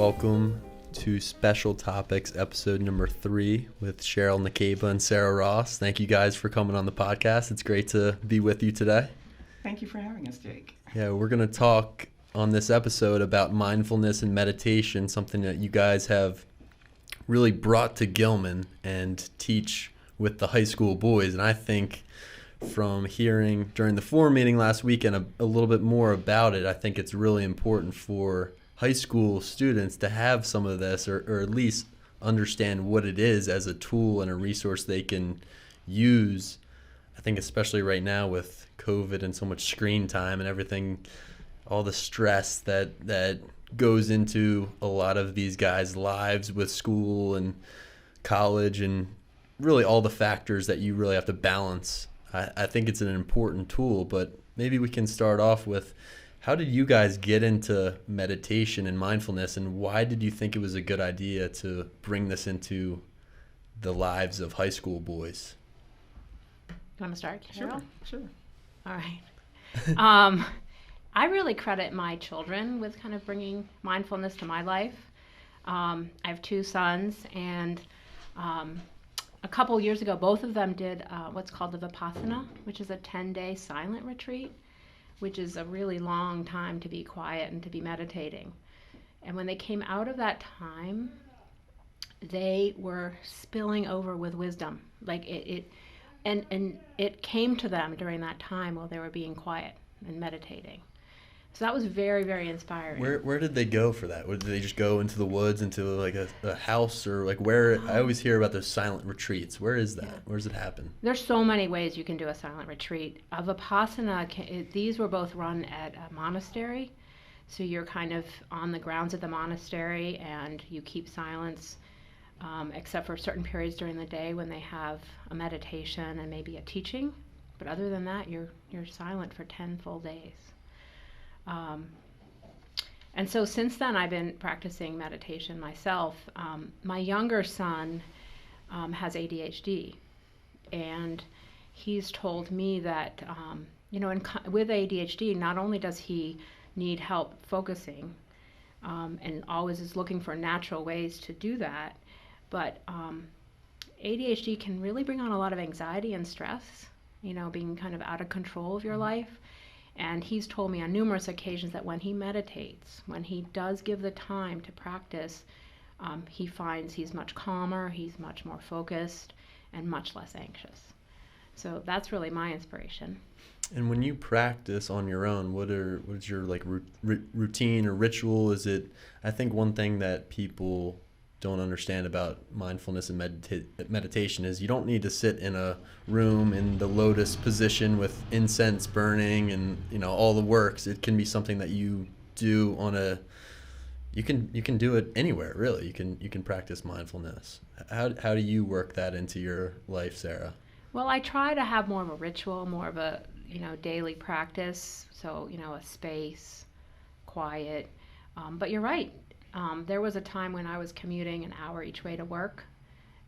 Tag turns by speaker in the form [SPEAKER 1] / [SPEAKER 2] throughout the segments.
[SPEAKER 1] welcome to Special Topics episode number 3 with Cheryl Nkeba and Sarah Ross. Thank you guys for coming on the podcast. It's great to be with you today.
[SPEAKER 2] Thank you for having us, Jake.
[SPEAKER 1] Yeah, we're going to talk on this episode about mindfulness and meditation, something that you guys have really brought to Gilman and teach with the high school boys. And I think from hearing during the forum meeting last week and a little bit more about it, I think it's really important for high school students to have some of this or at least understand what it is as a tool and a resource they can use. I think especially right now with COVID and so much screen time and everything, all the stress that goes into a lot of these guys' lives with school and college and really all the factors that you really have to balance. I think it's an important tool, but maybe we can start off with, how did you guys get into meditation and mindfulness, and why did you think it was a good idea to bring this into the lives of high school boys?
[SPEAKER 3] You want to start, Cheryl?
[SPEAKER 2] Sure.
[SPEAKER 3] All right. I really credit my children with kind of bringing mindfulness to my life. I have 2 sons, and a couple years ago, both of them did what's called the Vipassana, which is a 10-day silent retreat, which is a really long time to be quiet and to be meditating. And when they came out of that time, they were spilling over with wisdom. Like it came to them during that time while they were being quiet and meditating. So that was very, very inspiring.
[SPEAKER 1] Where did they go for that? Did they just go into the woods, into like a house, or like where? I always hear about those silent retreats. Where is that? Yeah. Where does it happen?
[SPEAKER 3] There's so many ways you can do a silent retreat. Vipassana, these were both run at a monastery. So you're kind of on the grounds of the monastery and you keep silence, except for certain periods during the day when they have a meditation and maybe a teaching. But other than that, you're silent for 10 full days. And so since then, I've been practicing meditation myself. My younger son has ADHD, and he's told me that, with ADHD, not only does he need help focusing and always is looking for natural ways to do that, but ADHD can really bring on a lot of anxiety and stress, being kind of out of control of your life. And he's told me on numerous occasions that when he meditates, when he does give the time to practice, he finds he's much calmer, he's much more focused, and much less anxious. So that's really my inspiration.
[SPEAKER 1] And when you practice on your own, what is your like routine or ritual? Is it? I think one thing that people don't understand about mindfulness and meditation is you don't need to sit in a room in the lotus position with incense burning and all the works. It can be something that you do you can do it anywhere, really. You can practice mindfulness. How do you work that into your life, Sarah?
[SPEAKER 3] Well, I try to have more of a ritual, more of a daily practice. So a space, quiet. But you're right. There was a time when I was commuting an hour each way to work,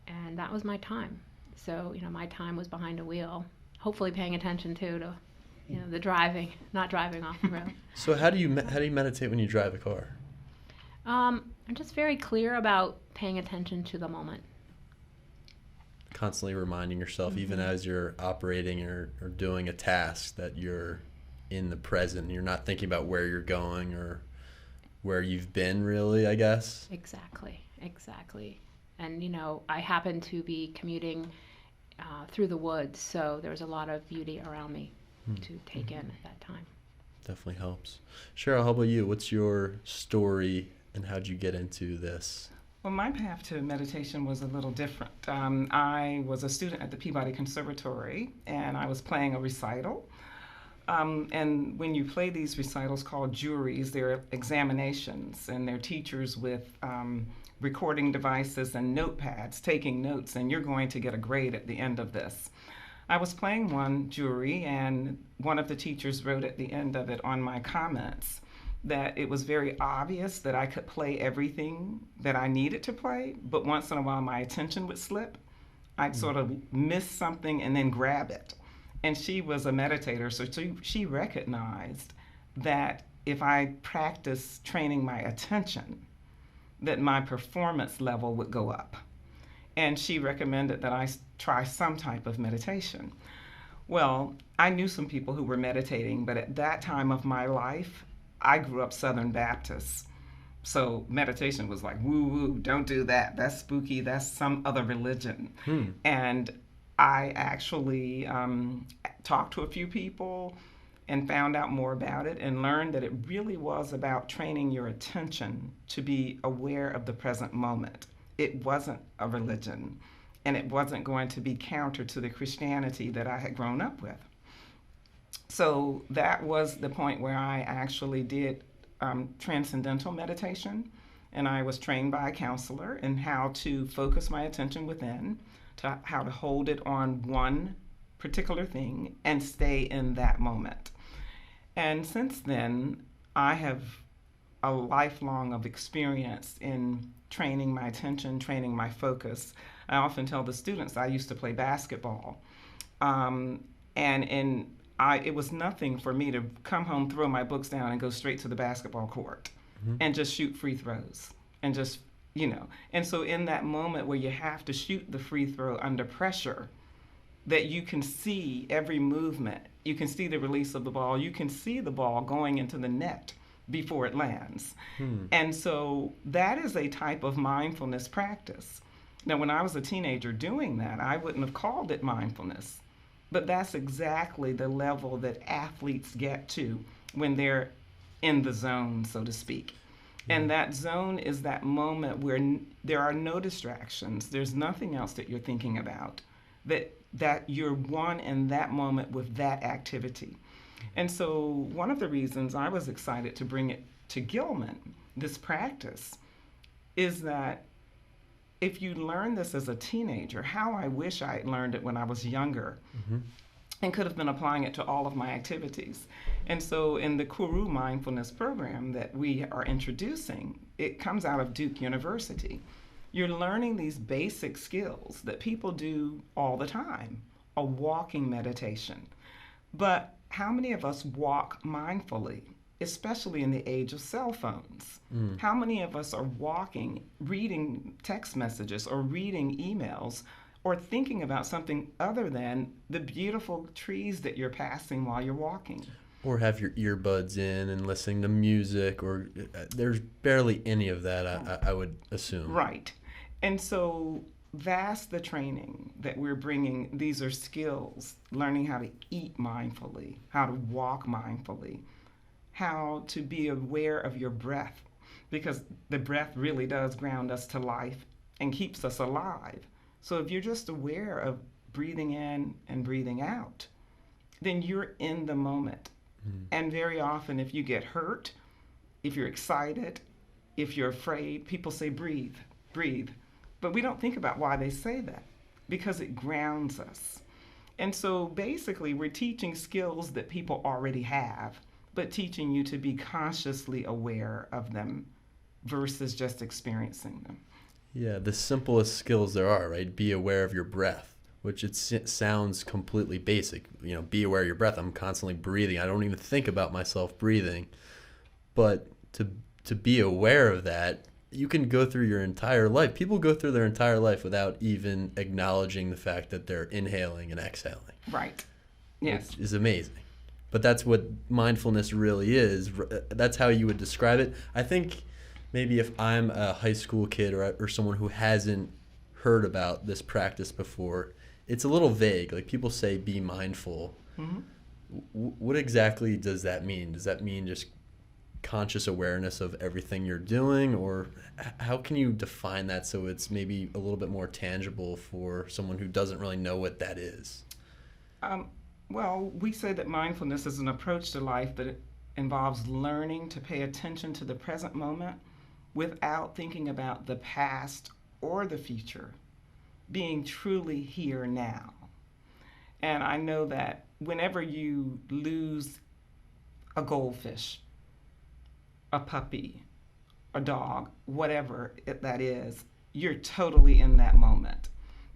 [SPEAKER 3] and that was my time. So, my time was behind a wheel, hopefully paying attention to the driving, not driving off the road.
[SPEAKER 1] So how do you meditate when you drive a car?
[SPEAKER 3] I'm just very clear about paying attention to the moment.
[SPEAKER 1] Constantly reminding yourself, even as you're operating or doing a task, that you're in the present. You're not thinking about where you're going or where you've been, really, I guess.
[SPEAKER 3] Exactly. And, I happened to be commuting through the woods, so there was a lot of beauty around me to take in at that time.
[SPEAKER 1] Definitely helps. Cheryl, how about you? What's your story and how'd you get into this?
[SPEAKER 2] Well, my path to meditation was a little different. I was a student at the Peabody Conservatory, and I was playing a recital. And when you play these recitals called juries, they're examinations, and they're teachers with recording devices and notepads taking notes, and you're going to get a grade at the end of this. I was playing one jury, and one of the teachers wrote at the end of it on my comments that it was very obvious that I could play everything that I needed to play, but once in a while my attention would slip. I'd sort of miss something and then grab it. And she was a meditator, so she recognized that if I practiced training my attention, that my performance level would go up. And she recommended that I try some type of meditation. Well, I knew some people who were meditating, but at that time of my life, I grew up Southern Baptist. So meditation was like, woo woo, don't do that. That's spooky. That's some other religion. And I actually talked to a few people and found out more about it and learned that it really was about training your attention to be aware of the present moment. It wasn't a religion, and it wasn't going to be counter to the Christianity that I had grown up with. So that was the point where I actually did transcendental meditation, and I was trained by a counselor in how to focus my attention within, to how to hold it on one particular thing and stay in that moment. And since then, I have a lifelong of experience in training my attention, training my focus. I often tell the students I used to play basketball, it was nothing for me to come home, throw my books down, and go straight to the basketball court and just shoot free throws and just, And so in that moment where you have to shoot the free throw under pressure, that you can see every movement, you can see the release of the ball, you can see the ball going into the net before it lands. And so that is a type of mindfulness practice. Now, when I was a teenager doing that, I wouldn't have called it mindfulness. But that's exactly the level that athletes get to when they're in the zone, so to speak. And that zone is that moment where there are no distractions. There's nothing else that you're thinking about, that you're one in that moment with that activity. And so one of the reasons I was excited to bring it to Gilman, this practice, is that if you learn this as a teenager, how I wish I had learned it when I was younger and could have been applying it to all of my activities. And so in the Koru Mindfulness program that we are introducing, it comes out of Duke University. You're learning these basic skills that people do all the time, a walking meditation. But how many of us walk mindfully, especially in the age of cell phones? How many of us are walking, reading text messages or reading emails or thinking about something other than the beautiful trees that you're passing while you're walking?
[SPEAKER 1] Or have your earbuds in and listening to music, or there's barely any of that, I would assume.
[SPEAKER 2] Right. And so that's the training that we're bringing. These are skills, learning how to eat mindfully, how to walk mindfully, how to be aware of your breath, because the breath really does ground us to life and keeps us alive. So if you're just aware of breathing in and breathing out, then you're in the moment. And very often if you get hurt, if you're excited, if you're afraid, people say breathe, breathe. But we don't think about why they say that, because it grounds us. And so basically we're teaching skills that people already have, but teaching you to be consciously aware of them versus just experiencing them.
[SPEAKER 1] Yeah, the simplest skills there are, right? Be aware of your breath, which it sounds completely basic. Be aware of your breath. I'm constantly breathing. I don't even think about myself breathing. But to be aware of that, you can go through your entire life. People go through their entire life without even acknowledging the fact that they're inhaling and exhaling.
[SPEAKER 2] Right. Yes.
[SPEAKER 1] Which is amazing. But that's what mindfulness really is. That's how you would describe it. I think maybe if I'm a high school kid or someone who hasn't heard about this practice before, it's a little vague. Like people say, be mindful. What exactly does that mean? Does that mean just conscious awareness of everything you're doing, or how can you define that so it's maybe a little bit more tangible for someone who doesn't really know what that is?
[SPEAKER 2] Well, we say that mindfulness is an approach to life that involves learning to pay attention to the present moment without thinking about the past or the future, being truly here now. And I know that whenever you lose a goldfish, a puppy, a dog, whatever that is, you're totally in that moment.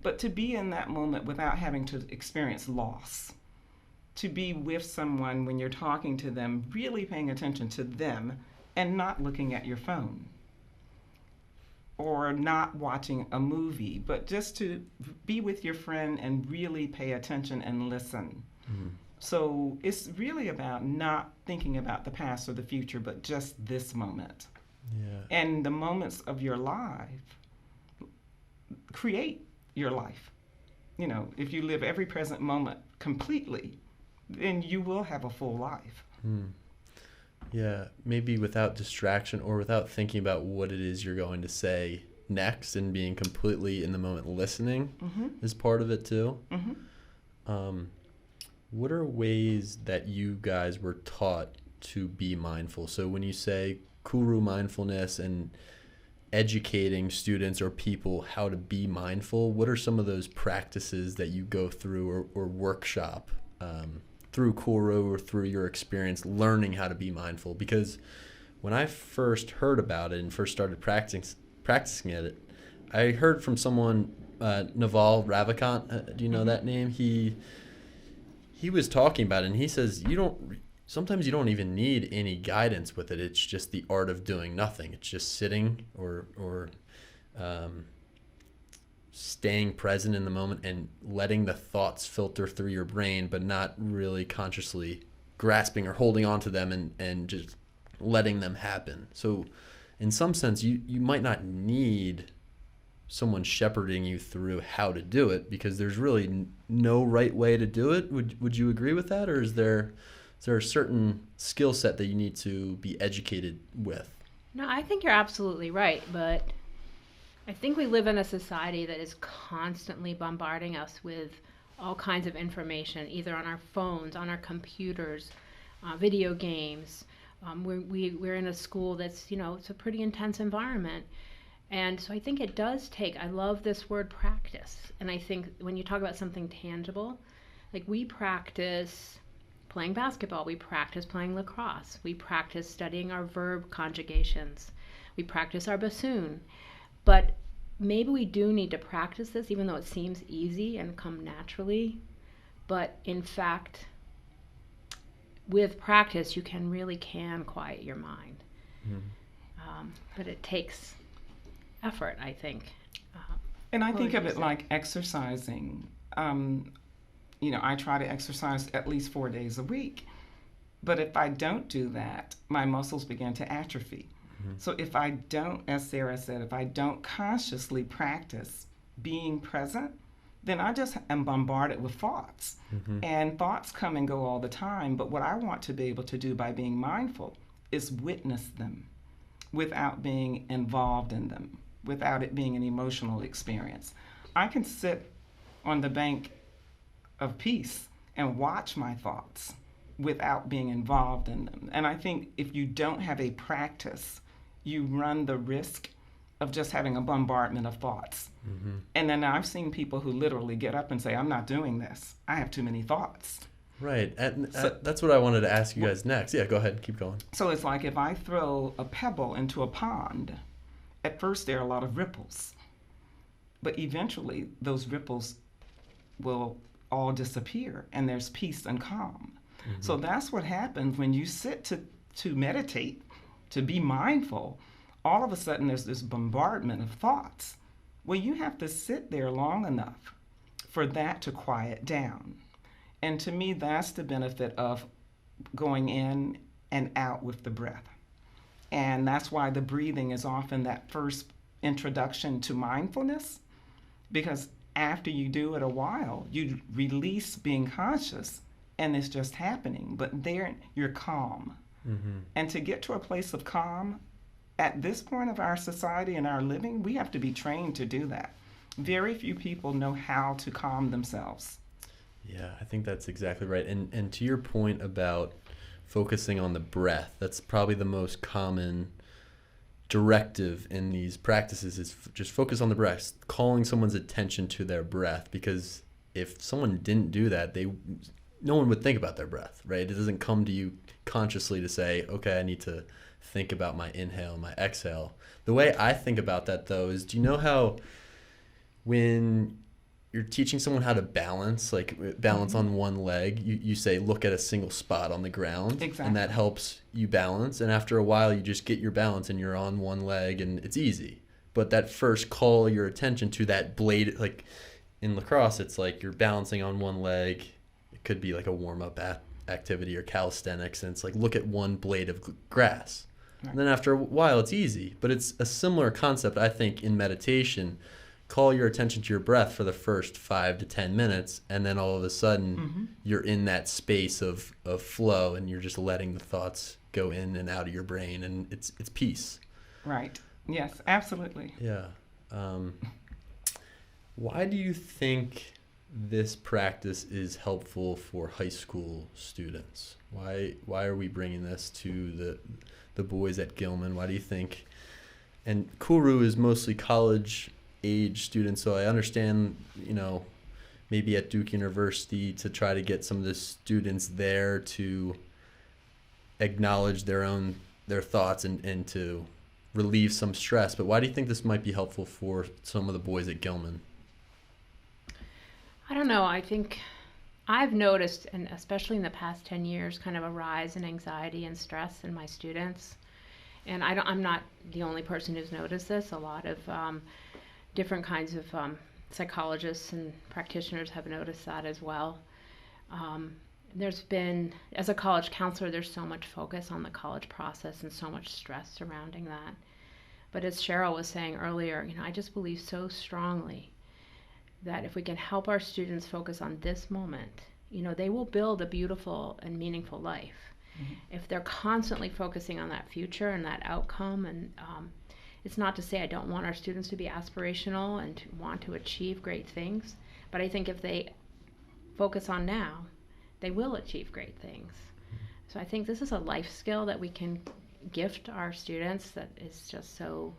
[SPEAKER 2] But to be in that moment without having to experience loss, to be with someone when you're talking to them, really paying attention to them and not looking at your phone. or not watching a movie, but just to be with your friend and really pay attention and listen.
[SPEAKER 1] Mm.
[SPEAKER 2] So it's really about not thinking about the past or the future, but just this moment.
[SPEAKER 1] Yeah.
[SPEAKER 2] And the moments of your life create your life. You know, if you live every present moment completely, then you will have a full life.
[SPEAKER 1] Mm. Yeah, maybe without distraction or without thinking about what it is you're going to say next, and being completely in the moment listening is part of it too. What are ways that you guys were taught to be mindful? So when you say Koru Mindfulness and educating students or people how to be mindful, what are some of those practices that you go through or workshop through Koru or through your experience learning how to be mindful? Because when I first heard about it and first started practicing it, I heard from someone, Naval Ravikant, do you know that name? He was talking about it, and he says sometimes you don't even need any guidance with it. It's just the art of doing nothing. It's just sitting or staying present in the moment and letting the thoughts filter through your brain, but not really consciously grasping or holding on to them and just letting them happen. So in some sense, you might not need someone shepherding you through how to do it, because there's really no right way to do it. Would you agree with that, or is there a certain skill set that you need to be educated with?
[SPEAKER 3] No, I think you're absolutely right, but I think we live in a society that is constantly bombarding us with all kinds of information, either on our phones, on our computers, video games. We're in a school that's, it's a pretty intense environment. And so I think it does take, I love this word practice. And I think when you talk about something tangible, like we practice playing basketball, we practice playing lacrosse, we practice studying our verb conjugations, we practice our bassoon. But maybe we do need to practice this, even though it seems easy and come naturally. But in fact, with practice, you really can quiet your mind. But it takes effort, I think.
[SPEAKER 2] And I think of it like exercising. I try to exercise at least 4 days a week. But if I don't do that, my muscles begin to atrophy. So if I don't, as Sarah said, if I don't consciously practice being present, then I just am bombarded with thoughts. And thoughts come and go all the time. But what I want to be able to do by being mindful is witness them without being involved in them, without it being an emotional experience. I can sit on the bank of peace and watch my thoughts without being involved in them. And I think if you don't have a practice, you run the risk of just having a bombardment of thoughts. And then I've seen people who literally get up and say, I'm not doing this. I have too many thoughts.
[SPEAKER 1] Right. That's what I wanted to ask you guys next. Yeah, go ahead. Keep going.
[SPEAKER 2] So it's like if I throw a pebble into a pond, at first there are a lot of ripples. But eventually those ripples will all disappear and there's peace and calm. So that's what happens when you sit to meditate, to be mindful. All of a sudden there's this bombardment of thoughts. Well, you have to sit there long enough for that to quiet down. And to me, that's the benefit of going in and out with the breath. And that's why the breathing is often that first introduction to mindfulness, because after you do it a while, you release being conscious and it's just happening. But there you're calm. And to get to a place of calm, at this point of our society and our living, we have to be trained to do that. Very few people know how to calm themselves.
[SPEAKER 1] Yeah, I think that's exactly right. And to your point about focusing on the breath, that's probably the most common directive in these practices, is just focus on the breath, calling someone's attention to their breath. Because if someone didn't do that, no one would think about their breath, right? It doesn't come to you consciously to say, okay, I need to think about my inhale, my exhale. The way I think about that, though, is, do you know how when you're teaching someone how to balance, like balance on one leg, you say, look at a single spot on the ground.
[SPEAKER 2] Exactly.
[SPEAKER 1] And that helps you balance. And after a while, you just get your balance and you're on one leg and it's easy. but that first call your attention to that blade, like in lacrosse, it's like you're balancing on one leg. It could be like a warm-up activity or calisthenics, and it's like look at one blade of grass. Right. And then after a while, it's easy. But it's a similar concept, I think, in meditation. Call your attention to your breath for the first 5 to 10 minutes, and then all of a sudden you're in that space of flow, and you're just letting the thoughts go in and out of your brain, and it's peace.
[SPEAKER 2] Right. Yes, absolutely.
[SPEAKER 1] Yeah. Why do you think this practice is helpful for high school students? Why are we bringing this to the boys at Gilman? Why do you think? And Koru is mostly college age students, so I understand, maybe at Duke University to try to get some of the students there to acknowledge their thoughts and to relieve some stress. But why do you think this might be helpful for some of the boys at Gilman?
[SPEAKER 3] I don't know. I think I've noticed, and especially in the past 10 years, kind of a rise in anxiety and stress in my students. And I'm not the only person who's noticed this. A lot of different kinds of psychologists and practitioners have noticed that as well. There's been, as a college counselor, there's so much focus on the college process and so much stress surrounding that. But as Cheryl was saying earlier, I just believe so strongly that if we can help our students focus on this moment, they will build a beautiful and meaningful life. Mm-hmm. If they're constantly focusing on that future and that outcome, and it's not to say I don't want our students to be aspirational and to want to achieve great things, but I think if they focus on now, they will achieve great things. So I think this is a life skill that we can gift our students that is just so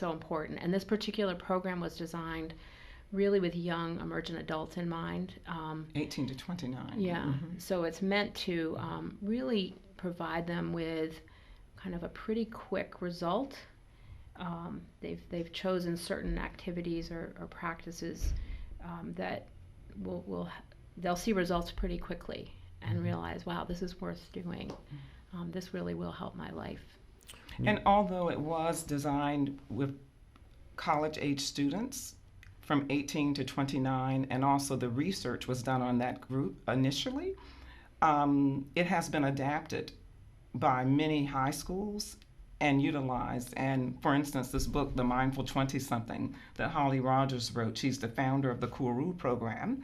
[SPEAKER 3] important. And this particular program was designed really with young emergent adults in mind.
[SPEAKER 2] 18 to 29.
[SPEAKER 3] Yeah. Mm-hmm. So it's meant to really provide them with kind of a pretty quick result. They've chosen certain activities or practices that they'll see results pretty quickly and realize, wow, this is worth doing. This really will help my life.
[SPEAKER 2] And although it was designed with college-age students from 18 to 29, and also the research was done on that group initially, it has been adapted by many high schools and utilized. And for instance, this book, The Mindful 20-Something, that Holly Rogers wrote, she's the founder of the Koru program.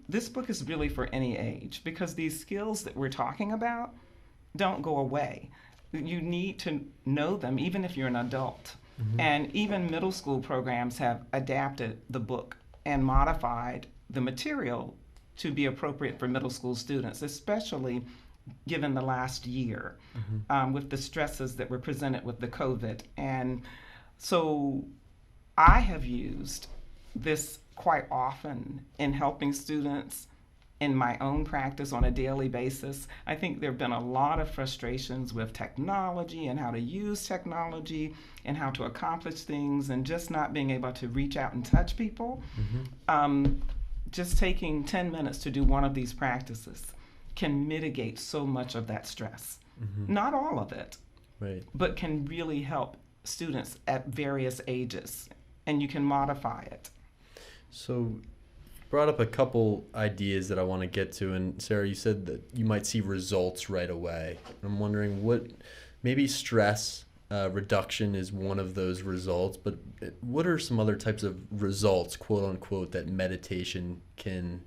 [SPEAKER 2] This book is really for any age, because these skills that we're talking about don't go away. You need to know them even if you're an adult. Mm-hmm. And even middle school programs have adapted the book and modified the material to be appropriate for middle school students, especially given the last year, with the stresses that were presented with the COVID. And so I have used this quite often in helping students in my own practice on a daily basis. I think there have been a lot of frustrations with technology and how to use technology and how to accomplish things and just not being able to reach out and touch people. Just taking 10 minutes to do one of these practices can mitigate so much of that stress. Not all of it, right, but can really help students at various ages, and you can modify it.
[SPEAKER 1] So you brought up a couple ideas that I want to get to, and Sarah, you said that you might see results right away. I'm wondering maybe stress reduction is one of those results, but what are some other types of results, quote unquote, that meditation can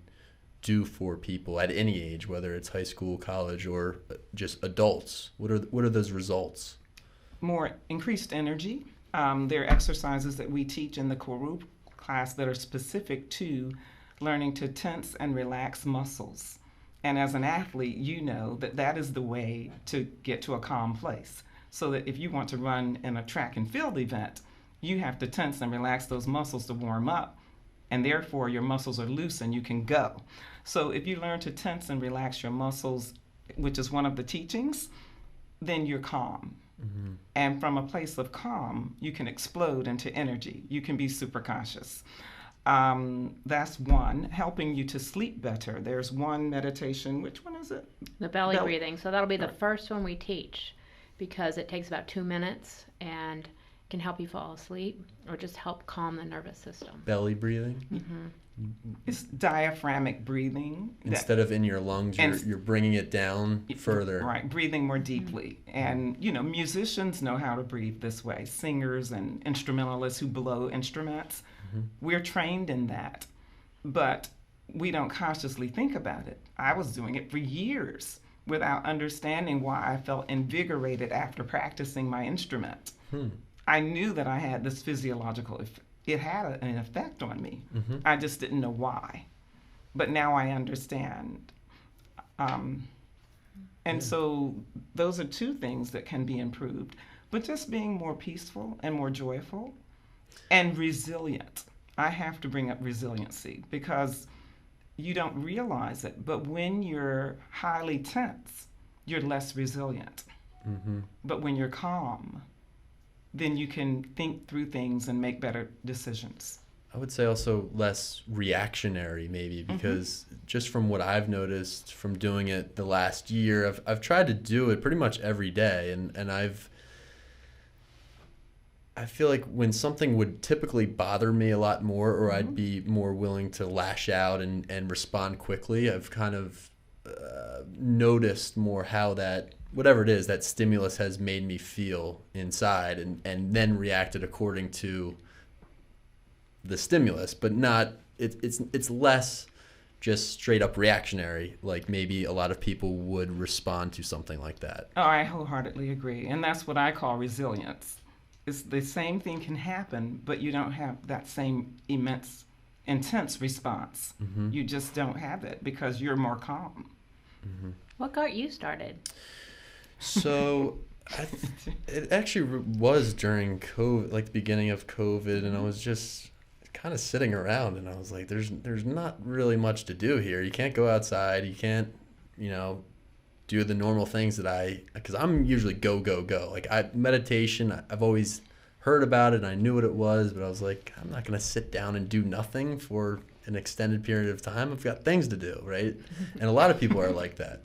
[SPEAKER 1] do for people at any age, whether it's high school, college, or just adults? What are those results?
[SPEAKER 2] More increased energy. There are exercises that we teach in the Koru class that are specific to learning to tense and relax muscles. And as an athlete, you know that is the way to get to a calm place. So that if you want to run in a track and field event, you have to tense and relax those muscles to warm up, and therefore your muscles are loose and you can go. So if you learn to tense and relax your muscles, which is one of the teachings, then you're calm. And from a place of calm, you can explode into energy. You can be super conscious. That's one. Helping you to sleep better. There's one meditation. Which one is it?
[SPEAKER 3] The belly breathing. So that'll be the first one we teach, because it takes about 2 minutes, and can help you fall asleep or just help calm the nervous system.
[SPEAKER 1] Belly breathing?
[SPEAKER 2] It's diaphragmatic breathing.
[SPEAKER 1] Instead of in your lungs, you're bringing it down further.
[SPEAKER 2] Right, breathing more deeply. And, musicians know how to breathe this way. Singers and instrumentalists who blow instruments, we're trained in that. But we don't consciously think about it. I was doing it for years without understanding why I felt invigorated after practicing my instrument. I knew that I had this physiological effect. It had an effect on me. I just didn't know why. But now I understand. And so those are two things that can be improved. But just being more peaceful and more joyful and resilient. I have to bring up resiliency because you don't realize it, but when you're highly tense, you're less resilient. But when you're calm, then you can think through things and make better decisions.
[SPEAKER 1] I would say also less reactionary maybe, because just from what I've noticed from doing it the last year, I've tried to do it pretty much every day, and I feel like when something would typically bother me a lot more, or I'd be more willing to lash out and respond quickly, I've kind of noticed more how that, whatever it is, that stimulus has made me feel inside, and then reacted according to the stimulus, but not, it's less just straight up reactionary, like maybe a lot of people would respond to something like that.
[SPEAKER 2] Oh, I wholeheartedly agree. And that's what I call resilience. It's the same thing can happen, but you don't have that same intense response. You just don't have it because you're more calm.
[SPEAKER 3] What got you started?
[SPEAKER 1] So it actually was during COVID, like the beginning of COVID, and I was just kind of sitting around, and I was like, there's not really much to do here. You can't go outside. You can't, do the normal things that because I'm usually go. Like meditation, I've always heard about it and I knew what it was, but I was like, I'm not going to sit down and do nothing for an extended period of time. I've got things to do, right? And a lot of people are like that.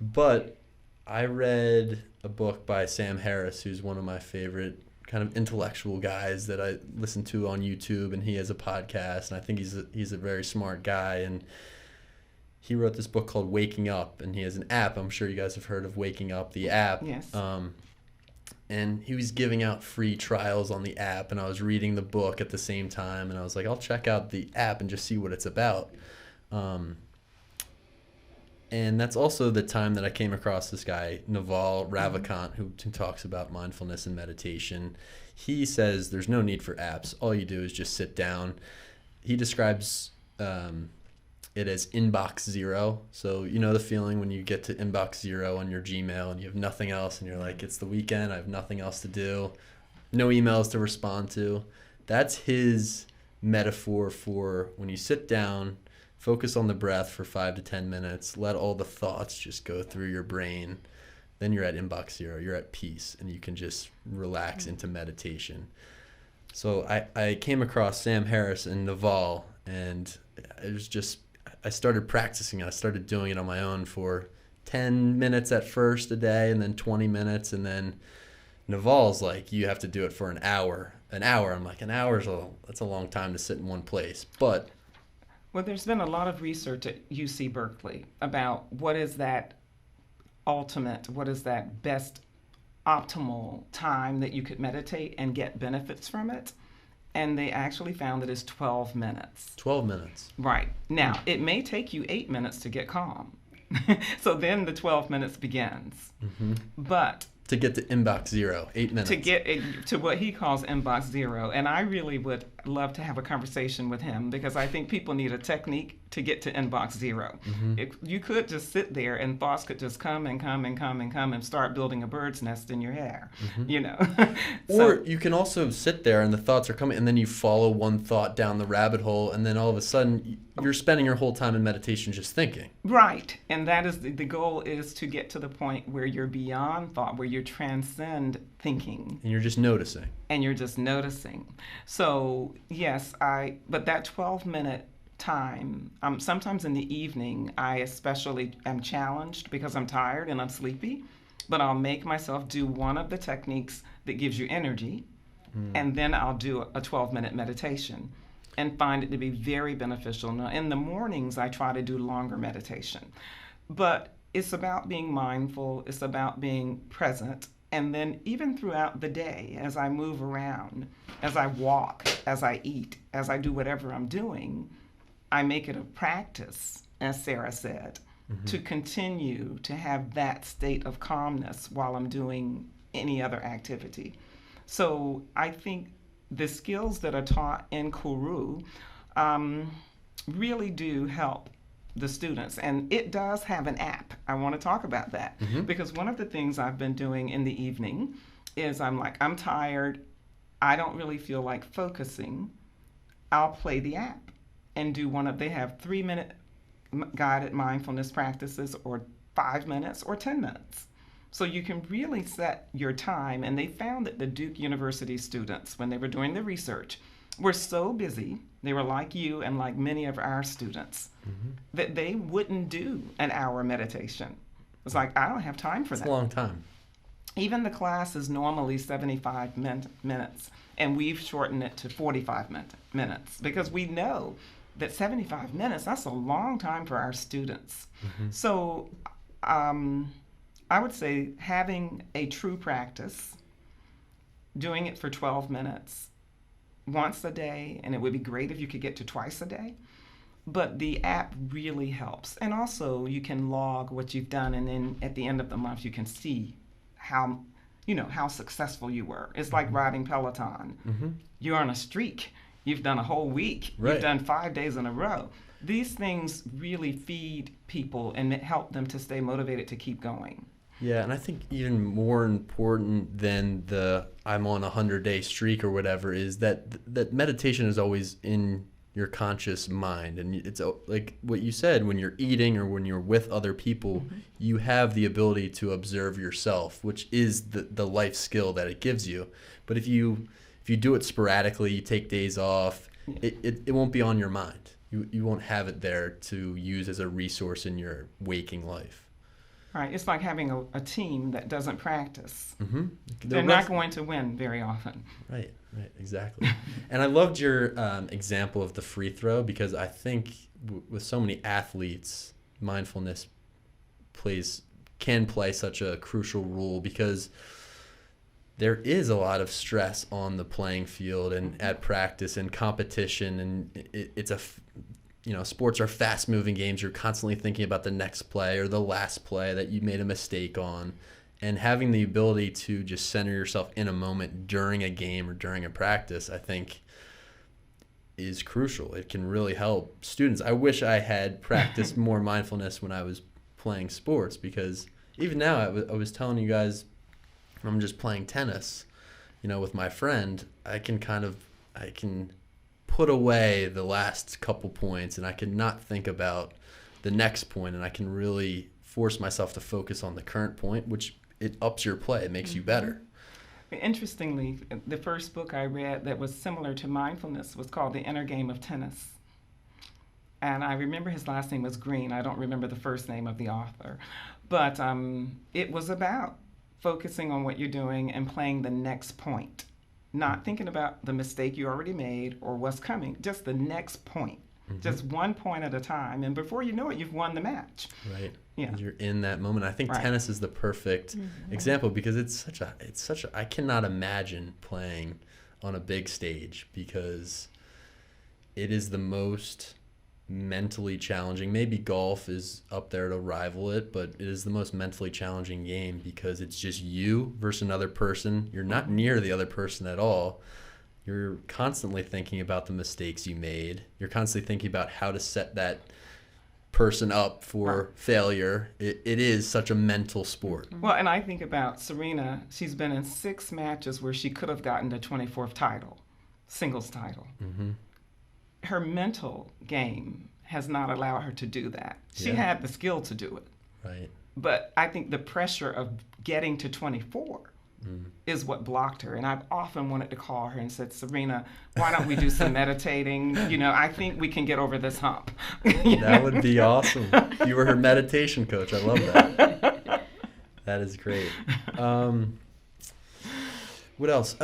[SPEAKER 1] But I read a book by Sam Harris, who's one of my favorite kind of intellectual guys that I listen to on YouTube, and he has a podcast, and I think he's a very smart guy, and he wrote this book called Waking Up, and he has an app. I'm sure you guys have heard of Waking Up, the app.
[SPEAKER 2] Yes.
[SPEAKER 1] And he was giving out free trials on the app, and I was reading the book at the same time, and I was like, I'll check out the app and just see what it's about. And that's also the time that I came across this guy, Naval Ravikant, who talks about mindfulness and meditation. He says there's no need for apps. All you do is just sit down. He describes it as inbox zero. So you know the feeling when you get to inbox zero on your Gmail and you have nothing else, and you're like, it's the weekend, I have nothing else to do, no emails to respond to. That's his metaphor for when you sit down, focus on the breath for 5 to 10 minutes, let all the thoughts just go through your brain. Then you're at inbox zero, you're at peace, and you can just relax into meditation. So I came across Sam Harris and Naval, and it was just, I started practicing it. I started doing it on my own for 10 minutes at first a day, and then 20 minutes, and then Naval's like, you have to do it for an hour. An hour, I'm like, an hour that's a long time to sit in one place. But
[SPEAKER 2] well, there's been a lot of research at UC Berkeley about what is that best optimal time that you could meditate and get benefits from it. And they actually found that it's 12 minutes.
[SPEAKER 1] 12 minutes.
[SPEAKER 2] Right. Now, it may take you 8 minutes to get calm. So then the 12 minutes begins. But
[SPEAKER 1] to get to inbox zero, 8 minutes.
[SPEAKER 2] To get to what he calls inbox zero. And I really would love to have a conversation with him because I think people need a technique to get to inbox zero. You could just sit there and thoughts could just come and come and come and come and start building a bird's nest in your hair,
[SPEAKER 1] Or you can also sit there and the thoughts are coming and then you follow one thought down the rabbit hole and then all of a sudden you're spending your whole time in meditation just thinking.
[SPEAKER 2] Right. And that is the goal, is to get to the point where you're beyond thought, where you transcend thinking.
[SPEAKER 1] And you're just noticing.
[SPEAKER 2] So yes, but that 12-minute time, sometimes in the evening, I especially am challenged because I'm tired and I'm sleepy, but I'll make myself do one of the techniques that gives you energy, and then I'll do a 12-minute meditation and find it to be very beneficial. Now, in the mornings, I try to do longer meditation. But it's about being mindful, it's about being present, and then even throughout the day, as I move around, as I walk, as I eat, as I do whatever I'm doing, I make it a practice, as Sarah said, to continue to have that state of calmness while I'm doing any other activity. So I think the skills that are taught in Koru really do help the students. And it does have an app. I want to talk about that because one of the things I've been doing in the evening is I'm tired. I don't really feel like focusing. I'll play the app and do they have 3-minute guided mindfulness practices or 5 minutes or 10 minutes. So you can really set your time. And they found that the Duke University students, when they were doing the research, were so busy, they were like you and like many of our students, that they wouldn't do an hour meditation. It's like, I don't have time for that.
[SPEAKER 1] It's a long time.
[SPEAKER 2] Even the class is normally 75 minutes, and we've shortened it to 45 minutes because we know that 75 minutes, that's a long time for our students. So I would say having a true practice, doing it for 12 minutes once a day, and it would be great if you could get to twice a day, but the app really helps. And also you can log what you've done, and then at the end of the month you can see how successful you were. It's like riding Peloton. You're on a streak. You've done a whole week.
[SPEAKER 1] Right.
[SPEAKER 2] You've done 5 days in a row. These things really feed people and help them to stay motivated to keep going.
[SPEAKER 1] Yeah, and I think even more important than the I'm on a 100-day streak or whatever is that meditation is always in your conscious mind. And it's like what you said, when you're eating or when you're with other people, you have the ability to observe yourself, which is the life skill that it gives you. But if you do it sporadically, you take days off, it won't be on your mind. You won't have it there to use as a resource in your waking life.
[SPEAKER 2] Right. It's like having a team that doesn't practice. They're not going to win very often. Right,
[SPEAKER 1] exactly. And I loved your example of the free throw because I think with so many athletes, mindfulness can play such a crucial role because there is a lot of stress on the playing field and at practice and competition, and sports are fast-moving games. You're constantly thinking about the next play or the last play that you made a mistake on, and having the ability to just center yourself in a moment during a game or during a practice, I think, is crucial. It can really help students. I wish I had practiced more mindfulness when I was playing sports because even now I was telling you guys, I'm just playing tennis, with my friend, I can put away the last couple points and I can not think about the next point, and I can really force myself to focus on the current point, which it ups your play. It makes you better.
[SPEAKER 2] Interestingly, the first book I read that was similar to mindfulness was called The Inner Game of Tennis. And I remember his last name was Green. I don't remember the first name of the author. But it was about focusing on what you're doing and playing the next point. Not thinking about the mistake you already made or what's coming, just the next point. Just one point at a time. And before you know it, you've won the match.
[SPEAKER 1] Right.
[SPEAKER 2] Yeah.
[SPEAKER 1] You're in that moment. I think tennis is the perfect example because it's such a I cannot imagine playing on a big stage because it is the most mentally challenging. Maybe golf is up there to rival it, but it is the most mentally challenging game because it's just you versus another person. You're not near the other person at all. You're constantly thinking about the mistakes you made. You're constantly thinking about how to set that person up for failure. It is such a mental sport.
[SPEAKER 2] Well, and I think about Serena. She's been in 6 matches where she could have gotten the 24th title, singles title. Her mental game has not allowed her to do that. She had the skill to do it.
[SPEAKER 1] Right.
[SPEAKER 2] But I think the pressure of getting to 24 is what blocked her. And I've often wanted to call her and said, Serena, why don't we do some meditating? I think we can get over this hump.
[SPEAKER 1] That would be awesome. You were her meditation coach. I love that. That is great. What else?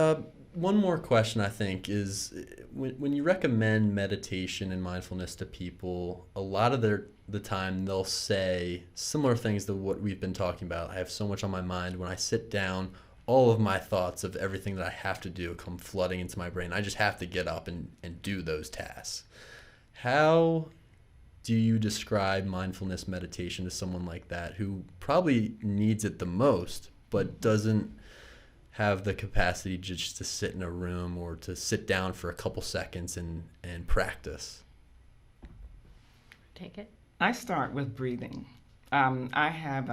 [SPEAKER 1] one more question I think is when you recommend meditation and mindfulness to people, a lot of the time they'll say similar things to what we've been talking about. I have so much on my mind. When I sit down, all of my thoughts of everything that I have to do come flooding into my brain. I just have to get up and do those tasks. How do you describe mindfulness meditation to someone like that who probably needs it the most but doesn't have the capacity just to sit in a room or to sit down for a couple seconds and practice?
[SPEAKER 3] Take it.
[SPEAKER 2] I start with breathing. I have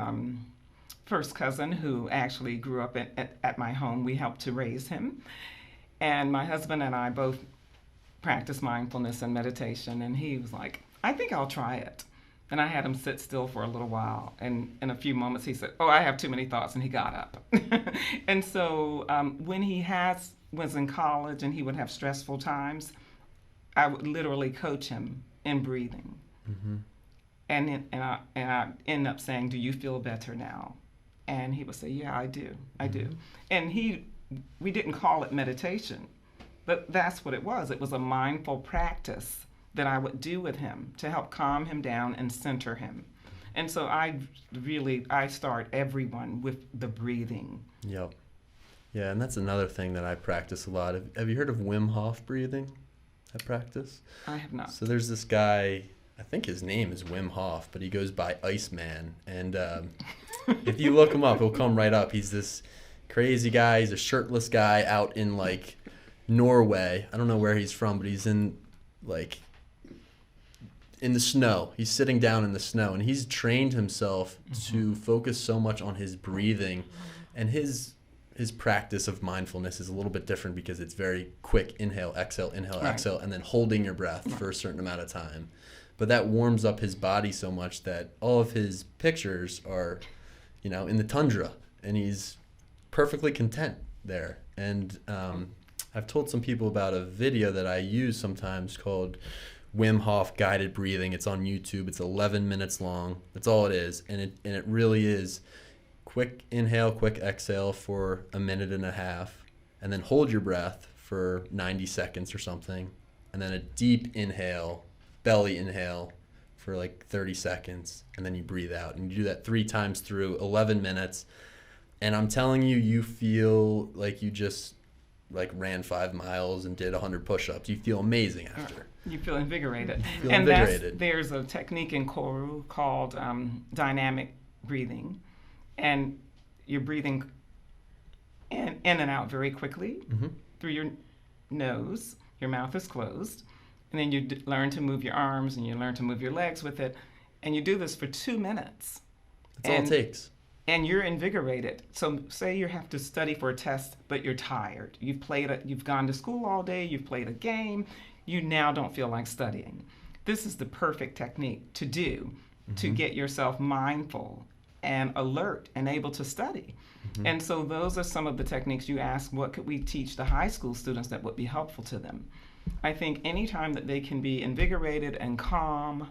[SPEAKER 2] first cousin who actually grew up at my home. We helped to raise him. And my husband and I both practice mindfulness and meditation. And he was like, I think I'll try it. And I had him sit still for a little while. And in a few moments, he said, oh, I have too many thoughts. And he got up. And so when he was in college and he would have stressful times, I would literally coach him in breathing. Mm-hmm. And I end up saying, do you feel better now? And he would say, yeah, I do. And we didn't call it meditation, but that's what it was. It was a mindful practice that I would do with him to help calm him down and center him. And so I start everyone with the breathing.
[SPEAKER 1] Yep. Yeah, and that's another thing that I practice a lot. Have you heard of Wim Hof breathing? I practice?
[SPEAKER 2] I have not.
[SPEAKER 1] So there's this guy, I think his name is Wim Hof, but he goes by Iceman. And if you look him up, he'll come right up. He's this crazy guy. He's a shirtless guy out in like Norway. I don't know where he's from, but he's in the snow. He's sitting down in the snow, and he's trained himself to focus so much on his breathing. And his practice of mindfulness is a little bit different because it's very quick. Inhale, exhale, exhale, and then holding your breath for a certain amount of time. But that warms up his body so much that all of his pictures are, in the tundra, and he's perfectly content there. And I've told some people about a video that I use sometimes called Wim Hof Guided Breathing. It's on YouTube. It's 11 minutes long. That's all it is. And it really is quick inhale, quick exhale for a minute and a half, and then hold your breath for 90 seconds or something, and then a deep inhale, belly inhale for like 30 seconds, and then you breathe out. And you do that 3 times through 11 minutes. And I'm telling you, you feel like you just ran 5 miles and did 100 push-ups. You feel amazing after.
[SPEAKER 2] You feel invigorated.
[SPEAKER 1] Invigorated.
[SPEAKER 2] There's a technique in Koru called dynamic breathing. And you're breathing in and out very quickly through your nose. Your mouth is closed. And then you learn to move your arms and you learn to move your legs with it. And you do this for 2 minutes.
[SPEAKER 1] That's all it takes.
[SPEAKER 2] And you're invigorated. So say you have to study for a test, but you're tired. You've gone to school all day, you've played a game, you now don't feel like studying. This is the perfect technique to do to get yourself mindful and alert and able to study. And so those are some of the techniques. You ask, what could we teach the high school students that would be helpful to them? I think anytime that they can be invigorated and calm,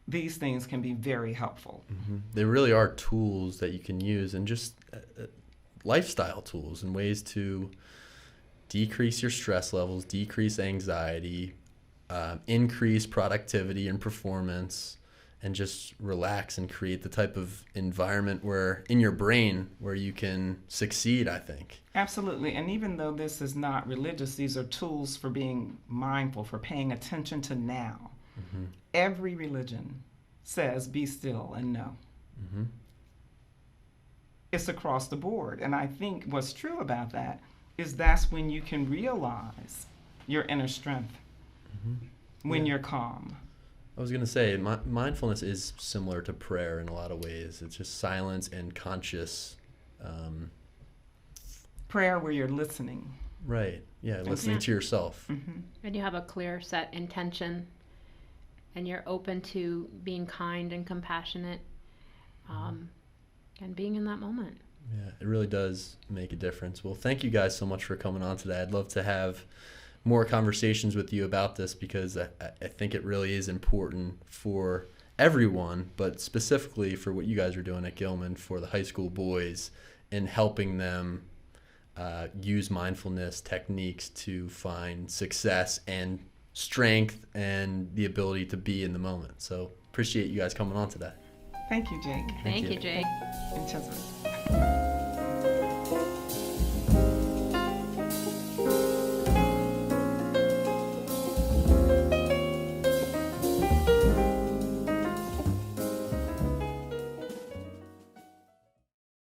[SPEAKER 2] these things can be very helpful.
[SPEAKER 1] They really are tools that you can use, and just lifestyle tools and ways to decrease your stress levels, decrease anxiety, increase productivity and performance, and just relax and create the type of environment in your brain where you can succeed, I think.
[SPEAKER 2] Absolutely. And even though this is not religious, these are tools for being mindful, for paying attention to now. Every religion says be still and know. It's across the board. And I think what's true about that is that's when you can realize your inner strength, when you're calm.
[SPEAKER 1] I was going to say, mindfulness is similar to prayer in a lot of ways. It's just silence and conscious.
[SPEAKER 2] Prayer where you're listening.
[SPEAKER 1] Right. Yeah, listening to yourself.
[SPEAKER 3] And you have a clear set intention, and you're open to being kind and compassionate, and being in that moment.
[SPEAKER 1] Yeah, it really does make a difference. Well, thank you guys so much for coming on today. I'd love to have more conversations with you about this because I think it really is important for everyone, but specifically for what you guys are doing at Gilman for the high school boys and helping them use mindfulness techniques to find success and strength and the ability to be in the moment. So appreciate you guys coming on today.
[SPEAKER 2] Thank you, Jake.
[SPEAKER 3] Thank you, Jake.
[SPEAKER 2] And Cesare.